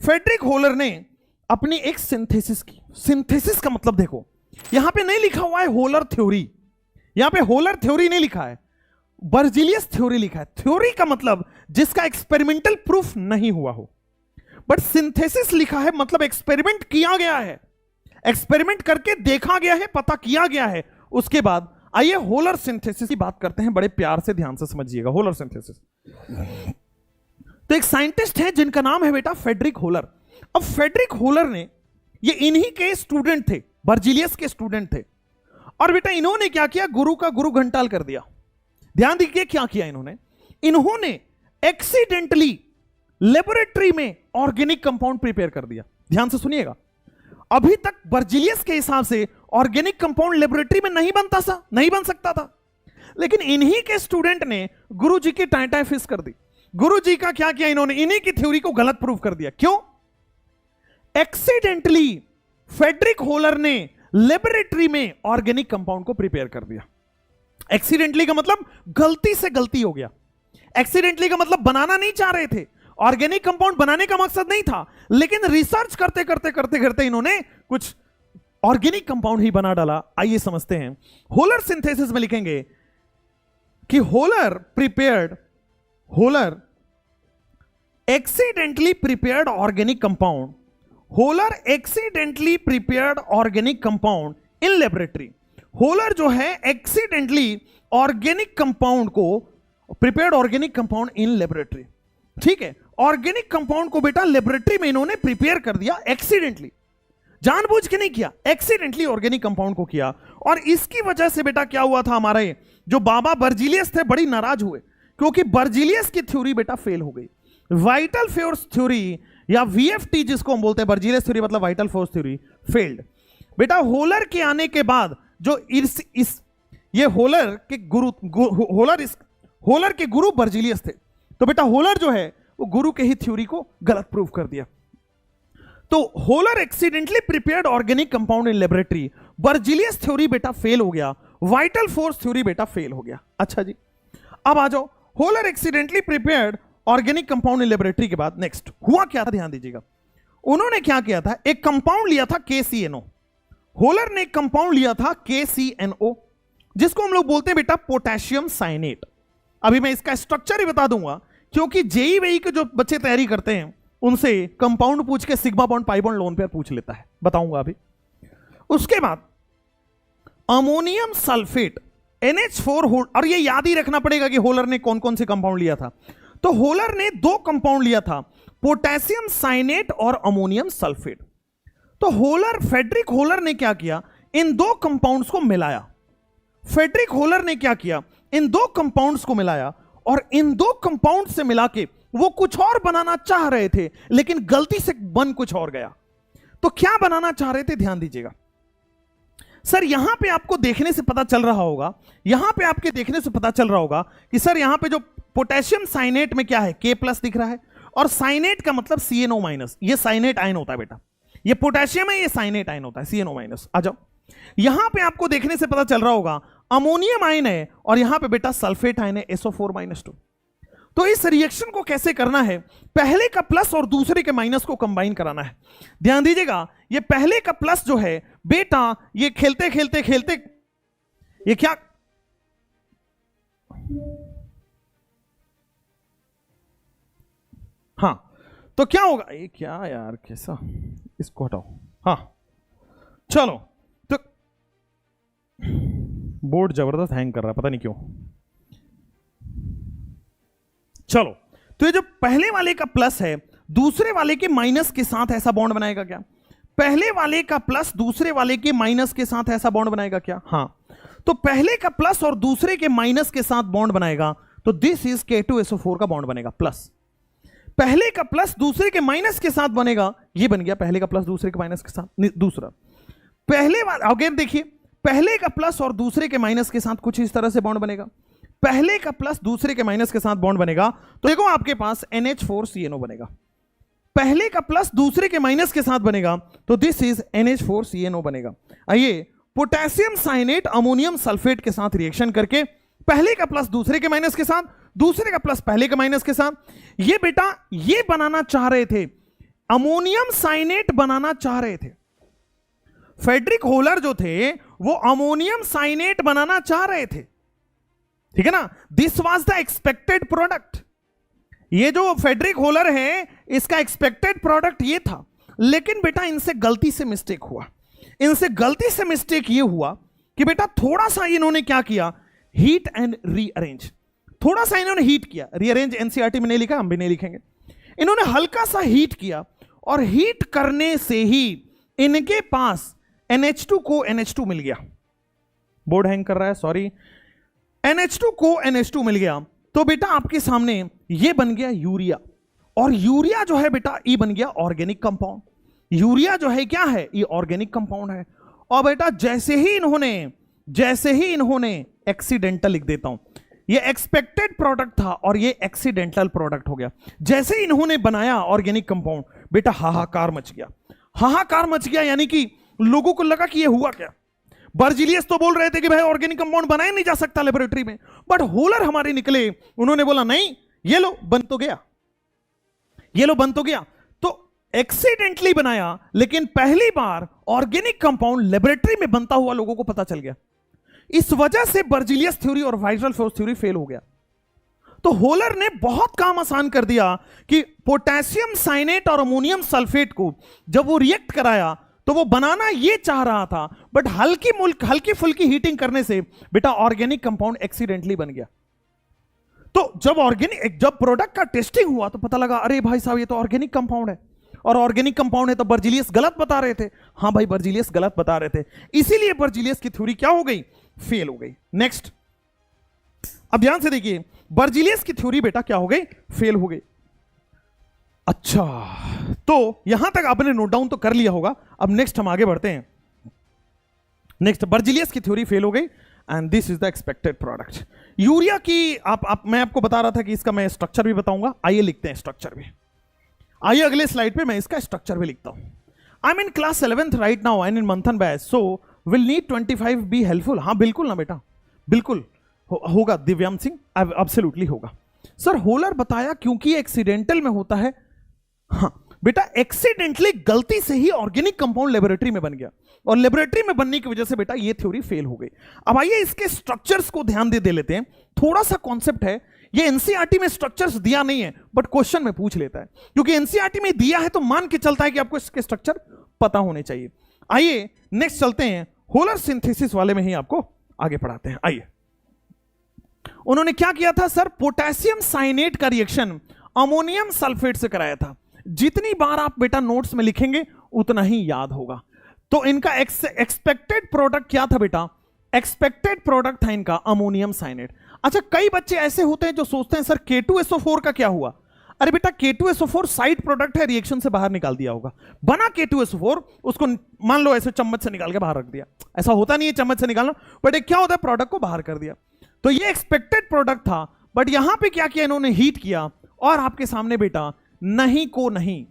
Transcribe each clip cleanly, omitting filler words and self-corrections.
Frederick holer ने अपनी एक सिंथेसिस की। सिंथेसिस का मतलब देखो, यहां पे नहीं लिखा हुआ है होलर थ्योरी, यहां पे होलर थ्योरी नहीं लिखा है, बर्जीलियस थ्योरी लिखा है। थ्योरी का मतलब जिसका एक्सपेरिमेंटल प्रूफ नहीं हुआ हो, बट सिंथेसिस लिखा है मतलब एक्सपेरिमेंट किया गया है, एक्सपेरिमेंट करके देखा गया है, पता किया गया है। उसके बाद आइए होलर सिंथेसिस की बात करते हैं, बड़े प्यार से ध्यान से समझिएगा। होलर सिंथेसिस, तो एक साइंटिस्ट है जिनका नाम है बेटा फ्रेडरिक होलर। अब फ्रेडरिक होलर ने, ये इन्हीं के स्टूडेंट थे, बर्जीलियस के स्टूडेंट थे। और बेटा इन्होंने क्या किया, गुरु का गुरु घंटाल कर दिया। ध्यान दीजिए क्या किया इन्होंने एक्सीडेंटली लेबोरेटरी में ऑर्गेनिक कंपाउंड प्रिपेयर कर दिया। ध्यान से सुनिएगा, अभी तक बर्जीलियस के हिसाब से ऑर्गेनिक कंपाउंड लेबोरेटरी में नहीं बन सकता था, लेकिन इन्हीं के स्टूडेंट ने गुरुजी की टाइटाई फिश कर दी। गुरुजी का क्या किया, इन्होंने इन्हीं की थ्योरी को गलत प्रूव कर दिया। क्यों? एक्सीडेंटली फ्रेडरिक होलर ने लेबोरेटरी में ऑर्गेनिक कंपाउंड को प्रिपेयर कर दिया। एक्सीडेंटली का मतलब गलती से गलती हो गया। एक्सीडेंटली का मतलब बनाना नहीं चाह रहे थे, ऑर्गेनिक कंपाउंड बनाने का मकसद नहीं था, लेकिन रिसर्च करते करते इन्होंने कुछ ऑर्गेनिक कंपाउंड ही बना डाला। आइए समझते हैं। होलर सिंथेसिस में लिखेंगे कि holer accidentally prepared organic compound, holer accidentally prepared organic compound in laboratory. Holer जो है एक्सीडेंटली ऑर्गेनिक कंपाउंड को, prepared organic compound in laboratory. ठीक है, ऑर्गेनिक कंपाउंड को बेटा लेबोरेटरी में इन्होंने प्रिपेयर कर दिया, एक्सीडेंटली, जानबूझ के नहीं किया, एक्सीडेंटली ऑर्गेनिक कंपाउंड को किया। और इसकी वजह से बेटा क्या हुआ था, हमारे जो बाबा बर्जीलियस थे बड़ी नाराज हुए, क्योंकि बर्जीलियस की थ्योरी बेटा फेल हो गई। वाइटल फोर्स थ्योरी या वीएफटी जिसको हम बोलते हैं, बर्जीलियस थ्योरी मतलब वाइटल फोर्स थ्योरी, फेल्ड। बेटा होलर के आने के बाद जो ये होलर के गुरु बर्जीलियस थे, तो बेटा होलर जो है वो गुरु के ही थ्योरी को गलत प्रूव कर दिया। तो holer accidentally prepared organic compound in laboratory, Berzelius theory बेटा फेल हो गया, वाइटल फोर्स थ्योरी बेटा फेल हो गया। अच्छा जी, अब आ जाओ holer accidentally prepared organic compound in laboratory के बाद नेक्स्ट हुआ क्या था, ध्यान दीजिएगा। उन्होंने क्या किया था, एक कंपाउंड लिया था KCNO। होलर ने एक कंपाउंड लिया था KCNO, जिसको हम लोग बोलते हैं बेटा पोटेशियम साइनेट। अभी मैं इसका स्ट्रक्चर ही बता दूंगा, क्योंकि जेई वेई के जो बच्चे तैयारी करते हैं उनसे कंपाउंड पूछ के sigma bond pi bond lone pair पूछ लेता है, बताऊंगा अभी। उसके बाद अमोनियम सल्फेट NH4, और ये याद ही रखना पड़ेगा कि होलर ने कौन कौन से कंपाउंड लिया था। तो होलर ने 2 कंपाउंड लिया था, पोटेशियम साइनेट और अमोनियम सल्फेट। तो फ्रेडरिक होलर ने क्या किया, इन 2 कंपाउंड्स को मिलाया। फ्रेडरिक होलर ने क्या किया, इन 2 कंपाउंड्स को मिलाया, और इन 2 कंपाउंड से मिला के वो कुछ और बनाना चाह रहे थे, लेकिन गलती से बन कुछ और गया। तो क्या बनाना चाह रहे थे, ध्यान दीजिएगा। सर यहां पे आपको देखने से पता चल रहा होगा, यहां पे आपके देखने से पता चल रहा होगा कि सर यहां पे जो पोटेशियम साइनेट में क्या है, K+ दिख रहा है, और साइनेट का मतलब CNO-, ये साइनेट आयन होता है बेटा, ये पोटेशियम है, ये साइनेट आयन होता है CNO-। आ जाओ, यहां पे आपको देखने से पता चल रहा होगा अमोनियम आयन है, और यहां पे बेटा सल्फेट आयन है SO4-2। तो इस रिएक्शन को कैसे करना है, पहले का प्लस और दूसरे के माइनस को कंबाइन कराना है। ध्यान दीजिएगा, ये पहले का प्लस जो है बेटा, ये खेलते ये क्या, हाँ, तो क्या होगा, ये क्या यार कैसा, इसको हटाओ, हाँ चलो। तो बोर्ड जबरदस्त हैंग कर रहा है, पता नहीं क्यों। चलो, तो ये जो पहले वाले का प्लस है दूसरे वाले के माइनस के साथ ऐसा बॉन्ड बनाएगा क्या, पहले वाले का प्लस दूसरे वाले के माइनस के साथ ऐसा बॉन्ड बनाएगा क्या, हाँ। तो पहले का प्लस और दूसरे के माइनस के साथ बॉन्ड बनाएगा, तो दिस इज K2SO4 का बॉन्ड बनेगा, प्लस। पहले का प्लस दूसरे के माइनस के साथ बनेगा, ये बन गया पहले का प्लस दूसरे के माइनस के साथ। दूसरा, पहले अगेन देखिए, पहले का प्लस और दूसरे के माइनस के साथ कुछ इस तरह से बॉन्ड बनेगा, पहले का प्लस दूसरे के माइनस के साथ बॉन्ड बनेगा, तो देखो आपके पास NH4CNO बनेगा। पहले का प्लस दूसरे के माइनस के साथ बनेगा, तो दिस इज NH4CNO बनेगा। आइए, पोटेशियम साइनेट अमोनियम सल्फेट के साथ रिएक्शन करके पहले का प्लस दूसरे के माइनस के साथ, दूसरे का प्लस पहले के माइनस के साथ, ये बेटा ये बनाना चाह रहे थे अमोनियम साइनेट बनाना चाह रहे थे। फेडरिक होलर जो थे वो अमोनियम साइनेट बनाना चाह रहे थे, ठीक है ना। This was the expected product. ये जो फेडरिक होलर है इसका एक्सपेक्टेड प्रोडक्ट ये था, लेकिन बेटा इनसे गलती से मिस्टेक हुआ। इनसे गलती से मिस्टेक ये हुआ कि बेटा थोड़ा सा इन्होंने क्या किया, हीट एंड रीअरेंज। थोड़ा सा इन्होंने हीट किया, रीअरेंज एनसीईआरटी में नहीं लिखा, हम भी नहीं लिखेंगे। इन्होंने हल्का सा हीट किया और हीट करने से ही इनके पास NH2 को NH2 मिल गया। बोर्ड हैंग कर रहा है, सॉरी। NH2 को NH2 मिल गया तो बेटा आपके सामने ये बन गया यूरिया, और यूरिया जो है बेटा ये बन गया ऑर्गेनिक कंपाउंड। यूरिया जो है क्या है, ये ऑर्गेनिक कंपाउंड है। और बेटा जैसे ही इन्होंने एक्सीडेंटल लिख देता हूं, ये एक्सपेक्टेड प्रोडक्ट था और ये एक्सीडेंटल प्रोडक्ट हो गया। जैसे ही इन्होंने बनाया ऑर्गेनिक कंपाउंड, बेटा हाहाकार मच गया। हाहाकार मच गया यानी कि लोगों को लगा कि ये हुआ क्या। बर्जिलियस तो बोल रहे थे कि भाई ऑर्गेनिक कंपाउंड बनाया नहीं जा सकता लेबोरेटरी में, बट होलर हमारे निकले, उन्होंने बोला नहीं, ये लो बन तो गया, ये लो बन तो गया। तो एक्सीडेंटली बनाया, लेकिन पहली बार ऑर्गेनिक कंपाउंड लेबोरेटरी में बनता हुआ लोगों को पता चल गया। इस वजह से बर्जिलियस थ्योरी और वाइरल फोर्स थ्योरी फेल हो गया। तो होलर ने बहुत काम आसान कर दिया कि पोटेशियम साइनेट और अमोनियम सल्फेट को जब वो रिएक्ट कराया तो वो बनाना ये चाह रहा था, बट हल्की फुल्की हीटिंग करने से बेटा ऑर्गेनिक कंपाउंड एक्सीडेंटली बन गया। तो जब प्रोडक्ट का टेस्टिंग हुआ तो पता लगा अरे भाई साहब ये तो ऑर्गेनिक कंपाउंड है, और ऑर्गेनिक कंपाउंड है तो बर्जिलियस गलत बता रहे थे। हाँ भाई बर्जिलियस गलत बता रहे थे, इसीलिए बर्जिलियस की थ्योरी क्या हो गई, फेल हो गई। नेक्स्ट, अब ध्यान से देखिए, बर्जिलियस की थ्योरी बेटा क्या हो गई, फेल हो गई। अच्छा, तो यहां तक आपने नोट डाउन तो कर लिया होगा। अब नेक्स्ट हम आगे बढ़ते हैं। नेक्स्ट, बर्जिलियस की थ्योरी फेल हो गई and this is the expected product. Urea की मैं आपको बता रहा था कि इसका मैं स्ट्रक्चर भी बताऊंगा। आइए लिखते हैं स्ट्रक्चर भी। आइए अगले स्लाइड पे मैं इसका स्ट्रक्चर भी लिखता हूं। I am in class 11th right now and in Manthan batch, so will need 25 be helpful. हाँ बिल्कुल ना बेटा, बिल्कुल होगा दिव्याम सिंह, एब्सोल्युटली होगा। सर होलर बताया क्योंकि एक्सीडेंटल में होता है। हाँ बेटा, एक्सीडेंटली गलती से ही ऑर्गेनिक कंपाउंड लेबोरेटरी में बन गया, और लेबोरेटरी में बनने की वजह से बेटा ये थ्योरी फेल हो गई। अब आइए इसके स्ट्रक्चर्स को ध्यान दे लेते हैं। थोड़ा सा कॉन्सेप्ट है, ये एनसीईआरटी में स्ट्रक्चर्स दिया नहीं है, बट क्वेश्चन में पूछ लेता है, क्योंकि एनसीईआरटी में दिया है तो मान के चलता है कि आपको इसके स्ट्रक्चर पता होने चाहिए। आइए नेक्स्ट चलते हैं, होलर सिंथेसिस वाले में ही आपको आगे पढ़ाते हैं। आइए, उन्होंने क्या किया था सर, पोटेशियम साइनेट का रिएक्शन अमोनियम सल्फेट से कराया था। जितनी बार आप बेटा नोट्स में लिखेंगे उतना ही याद होगा। तो इनका एक्सपेक्टेड प्रोडक्ट क्या था बेटा, एक्सपेक्टेड प्रोडक्ट था इनका अमोनियम साइनेट। अच्छा, कई बच्चे ऐसे होते हैं जो सोचते हैं सर K2SO4 का क्या हुआ। अरे बेटा K2SO4 साइड प्रोडक्ट है, रिएक्शन से बाहर निकाल दिया होगा। बना K2SO4, उसको मान लो ऐसे चम्मच से निकाल के बाहर रख दिया। ऐसा होता नहीं है चम्मच से निकालना, बट एक क्या होता है, प्रोडक्ट को बाहर कर दिया। तो ये एक्सपेक्टेड प्रोडक्ट था, बट यहां पे क्या किया इन्होंने, हीट किया, और आपके सामने बेटा नहीं को नहीं,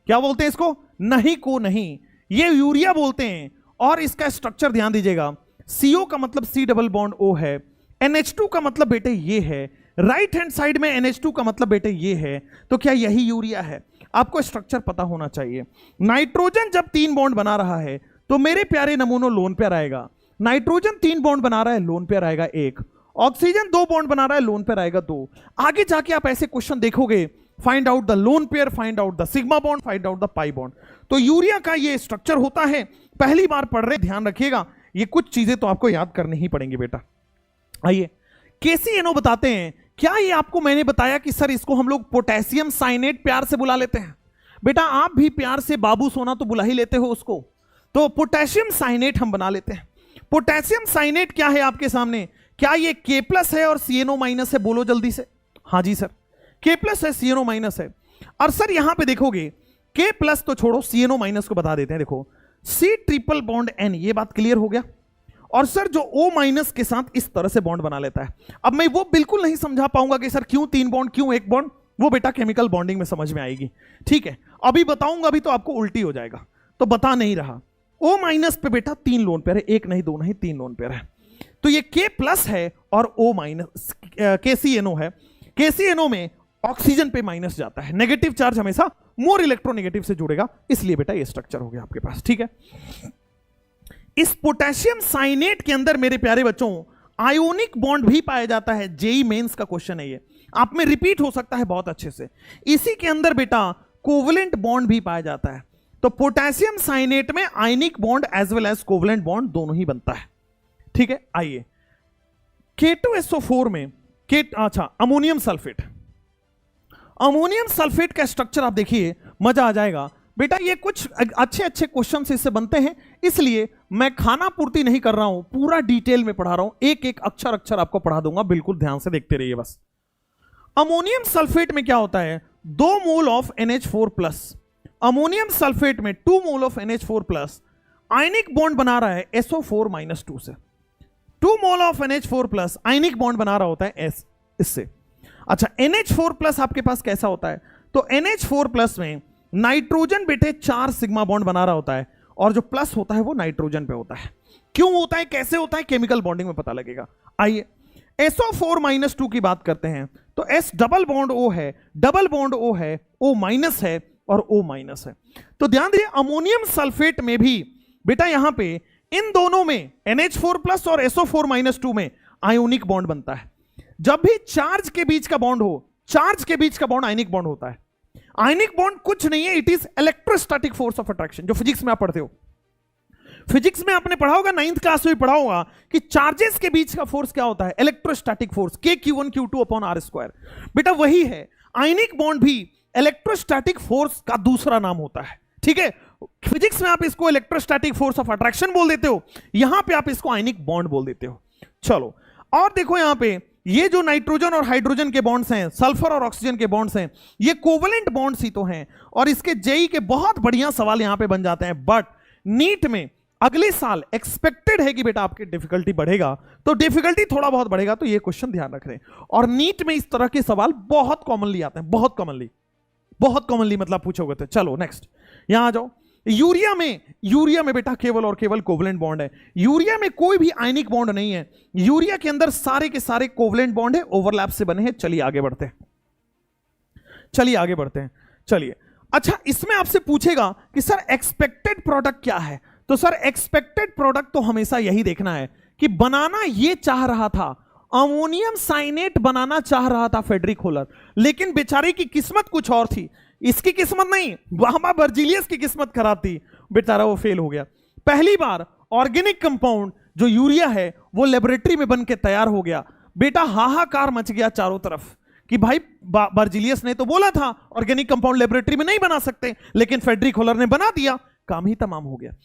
क्या बोलते हैं इसको, नहीं को नहीं, ये यूरिया बोलते हैं। और इसका स्ट्रक्चर ध्यान दीजिएगा, CO का मतलब C डबल बॉन्ड O है, NH2 का मतलब बेटे ये है, राइट हैंड साइड में NH2 का मतलब बेटे ये है। तो क्या यही यूरिया है? आपको स्ट्रक्चर पता होना चाहिए। नाइट्रोजन जब 3 बॉन्ड बना रहा है तो मेरे प्यारे नमूनों लोन पेयर आएगा। नाइट्रोजन 3 बॉन्ड बना रहा है, लोन पेयर आएगा 1। ऑक्सीजन 2 बॉन्ड बना रहा है, लोन पेयर आएगा 2। आगे जाके आप ऐसे क्वेश्चन देखोगे, find out the lone pair, find out the sigma bond, find out the pi bond. तो यूरिया का ये स्ट्रक्चर होता है, पहली बार पढ़ रहे, ध्यान रखिएगा, ये कुछ चीजें तो आपको याद करनी ही पड़ेंगी बेटा। आइए KCNO बताते हैं। क्या ये आपको मैंने बताया कि सर इसको हम लोग पोटेशियम साइनेट प्यार से बुला लेते हैं? बेटा आप भी प्यार से बाबू सोना तो बुला ही लेते हो उसको, तो पोटेशियम साइनेट हम बना लेते हैं। पोटेशियम साइनेट क्या है आपके सामने, क्या ये K+ है और CNO- है? बोलो जल्दी से। हाँ जी सर, K+ है, CNO- है। और सर यहां पे देखोगे K+ तो छोड़ो, CNO- को बता देते हैं। देखो C ट्रिपल बॉन्ड N, ये बात क्लियर हो गया। और सर जो O- के साथ इस तरह से बॉन्ड बना लेता है। अब मैं वो बिल्कुल नहीं समझा पाऊंगा कि सर क्यों 3 बॉन्ड, क्यों 1 बॉन्ड, वो बेटा केमिकल बॉन्डिंग में समझ में आएगी। ठीक है, अभी बताऊंगा, अभी तो आपको उल्टी हो जाएगा, तो बता नहीं रहा। O- पे बेटा 3 लोन पेयर है, 1 नहीं 2 नहीं 3 लोन पेयर है। तो ये K+ है और O- KCNO है। KCNO में ऑक्सीजन पे माइनस जाता है, नेगेटिव चार्ज हमेशा मोर इलेक्ट्रोनेगेटिव से जुड़ेगा, इसलिए बेटा ये स्ट्रक्चर हो गया आपके पास। ठीक है, इस पोटेशियम साइनेट के अंदर मेरे प्यारे बच्चों आयोनिक बॉन्ड भी पाया जाता है। जेई मेंस का क्वेश्चन है ये, आप में रिपीट हो सकता है बहुत अच्छे से। इसी के अंदर बेटा कोवलेंट बॉन्ड भी पाया जाता है। तो पोटेशियम साइनेट में ionic bond as well as covalent bond दोनों ही बनता है। ठीक है, आइए K2SO4 में अमोनियम सल्फेट, अमोनियम सल्फेट का स्ट्रक्चर आप देखिए, मजा आ जाएगा बेटा। ये कुछ अच्छे अच्छे क्वेश्चन इससे बनते हैं, इसलिए मैं खाना पूर्ति नहीं कर रहा हूं, पूरा डिटेल में पढ़ा रहा हूं, एक एक अक्षर अक्षर आपको पढ़ा दूंगा, बिल्कुल ध्यान से देखते रहिए बस। अमोनियम सल्फेट में क्या होता है, 2 mole of NH4+, ammonium sulphate में 2 mole of NH4+, ionic bond बना रहा है SO4-2 से। 2 mole of NH4+ ionic bond बना रहा होता है इससे। अच्छा, NH4+ आपके पास कैसा होता है, तो NH4+ में नाइट्रोजन बेटे 4 सिग्मा बॉन्ड बना रहा होता है, और जो प्लस होता है वो नाइट्रोजन पे होता है। क्यों होता है, कैसे होता है, केमिकल बॉन्डिंग में पता लगेगा। आइए SO4-2 की बात करते हैं, तो S डबल बॉन्ड O है, डबल बॉन्ड O है, O माइनस है और O माइनस है। तो ध्यान दीजिए अमोनियम सल्फेट में भी बेटा यहां पे इन दोनों में NH4+ और SO4-2 में आयोनिक बॉन्ड बनता है। जब भी चार्ज के बीच का बॉन्ड हो, चार्ज के बीच का बॉन्ड आयनिक बॉन्ड होता है। आयनिक बॉन्ड कुछ नहीं है, it is electrostatic force of attraction, जो फिजिक्स में आप पढ़ते हो। फिजिक्स में आपने पढ़ा होगा, 9th क्लास में पढ़ा होगा कि चार्जेस के बीच का फोर्स क्या होता है, इलेक्ट्रोस्टैटिक फोर्स, KQ1Q2/R²। बेटा वही है, आयनिक बॉन्ड भी इलेक्ट्रोस्टैटिक फोर्स का दूसरा नाम होता है। ठीक है, फिजिक्स में आप इसको इलेक्ट्रोस्टैटिक फोर्स ऑफ अट्रैक्शन बोल देते हो, यहां पे आप इसको आयनिक बॉन्ड बोल देते हो। चलो, और देखो यहां पे ये जो नाइट्रोजन और हाइड्रोजन के बॉन्ड्स हैं, सल्फर और ऑक्सीजन के बॉन्ड्स हैं, ये कोवलेंट बॉन्ड्स ही तो हैं, और इसके जेई के बहुत बढ़िया सवाल यहां पे बन जाते हैं। बट नीट में अगले साल एक्सपेक्टेड है कि बेटा आपकी डिफिकल्टी बढ़ेगा, तो डिफिकल्टी थोड़ा बहुत बढ़ेगा, तो ये क्वेश्चन ध्यान रख रहे हैं। और नीट में इस तरह के सवाल बहुत कॉमनली आते हैं, बहुत कॉमनली मतलब पूछोगे तो। चलो नेक्स्ट, यहां आ जाओ। यूरिया में बेटा केवल और केवल कोवलेंट बॉन्ड है। यूरिया में कोई भी आयनिक बॉन्ड नहीं है, यूरिया के अंदर सारे के सारे कोवलेंट बॉन्ड है, ओवरलैप से बने हैं। चलिए आगे बढ़ते हैं, चलिए। अच्छा, इसमें आपसे पूछेगा कि सर एक्सपेक्टेड प्रोडक्ट क्या है, तो सर एक्सपेक्टेड प्रोडक्ट तो हमेशा यही देखना है कि बनाना ये चाह रहा था, अमोनियम साइनेट बनाना चाह रहा था फ्रेडरिक होलर, लेकिन बेचारे की किस्मत कुछ और थी। इसकी किस्मत नहीं, वहां बर्जिलियस की किस्मत खराब थी, बेचारा वो फेल हो गया। पहली बार ऑर्गेनिक कंपाउंड जो यूरिया है वो लेबोरेटरी में बन के तैयार हो गया। बेटा हाहाकार मच गया चारों तरफ कि भाई बर्जिलियस ने तो बोला था ऑर्गेनिक कंपाउंड लेबोरेटरी में नहीं बना सकते, लेकिन फ्रेडरिक होलर ने बना दिया, काम ही तमाम हो गया।